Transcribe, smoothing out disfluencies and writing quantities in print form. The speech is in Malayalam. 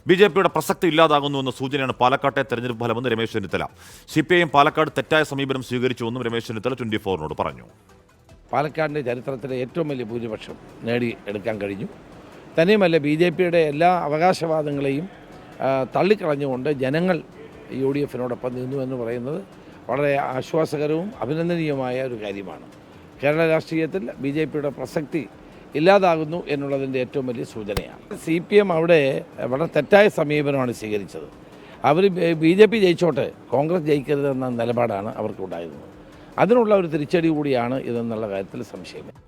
ബി.ജെ.പിയുടെ പ്രസക്തി ഇല്ലാതാകുന്നുവെന്ന സൂചനയാണ് പാലക്കാട്ടെ തെരഞ്ഞെടുപ്പ് ഫലമെന്ന് രമേശ് ചെന്നിത്തല. CPIM പാലക്കാട് തെറ്റായ സമീപനം സ്വീകരിച്ചുവെന്നും രമേശ് ചെന്നിത്തല 24-നോട് പറഞ്ഞു. പാലക്കാടിൻ്റെ ചരിത്രത്തിലെ ഏറ്റവും വലിയ ഭൂരിപക്ഷം നേടിയെടുക്കാൻ കഴിഞ്ഞു. തന്നെയുമല്ല, BJPയുടെ എല്ലാ അവകാശവാദങ്ങളെയും തള്ളിക്കളഞ്ഞുകൊണ്ട് ജനങ്ങൾ UDF-നോടൊപ്പം നിന്നു എന്ന് പറയുന്നത് വളരെ ആശ്വാസകരവും അഭിനന്ദനീയമായ ഒരു കാര്യമാണ്. കേരള രാഷ്ട്രീയത്തിൽ BJPയുടെ പ്രസക്തി ഇല്ലാതാകുന്നു എന്നുള്ളതിൻ്റെ ഏറ്റവും വലിയ സൂചനയാണ്. CPM അവിടെ വളരെ തെറ്റായ സമീപനമാണ് സ്വീകരിച്ചത്. അവർ BJP ജയിച്ചോട്ടെ, കോൺഗ്രസ് ജയിക്കരുതെന്ന നിലപാടാണ് അവർക്കുണ്ടായിരുന്നത്. അതിനുള്ള ഒരു തിരിച്ചടി കൂടിയാണ് ഇതെന്നുള്ള കാര്യത്തിൽ സംശയമില്ല.